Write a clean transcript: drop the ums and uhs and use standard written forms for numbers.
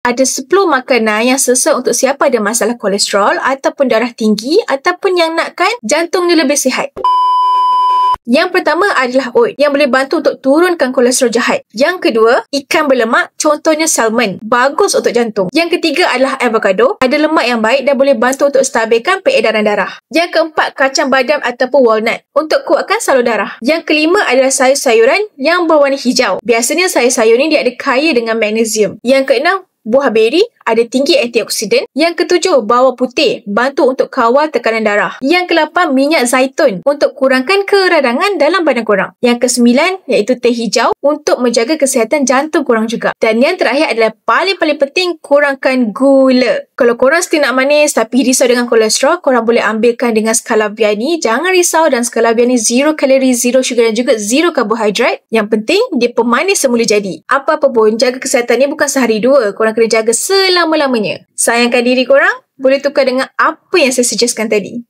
Ada 10 makanan yang sesuai untuk siapa ada masalah kolesterol ataupun darah tinggi ataupun yang nakkan jantungnya lebih sihat. Yang pertama adalah oat yang boleh bantu untuk turunkan kolesterol jahat. Yang kedua, ikan berlemak, contohnya salmon, bagus untuk jantung. Yang ketiga adalah avocado, ada lemak yang baik dan boleh bantu untuk stabilkan peredaran darah. Yang keempat, kacang badam ataupun walnut untuk kuatkan salur darah. Yang kelima adalah sayur-sayuran yang berwarna hijau. Biasanya sayur-sayur ni dia ada kaya dengan magnesium. Yang keenam, buah beri ada tinggi antioksidan. Yang ketujuh, bawang putih bantu untuk kawal tekanan darah. Yang kelapan, minyak zaitun untuk kurangkan keradangan dalam badan korang. Yang kesembilan, iaitu teh hijau untuk menjaga kesihatan jantung korang juga. Dan yang terakhir adalah paling-paling penting, kurangkan gula. Kalau korang still nak manis tapi risau dengan kolesterol, korang boleh ambilkan dengan Scalavia ni. Jangan risau, dan Scalavia ni zero kalori, zero sugar dan juga zero karbohidrat. Yang penting, dia pemanis semula jadi. Apa-apa pun, jaga kesihatan ni bukan sehari dua. Korang kena jaga selama-lamanya. Sayangkan diri korang, boleh tukar dengan apa yang saya suggestkan tadi.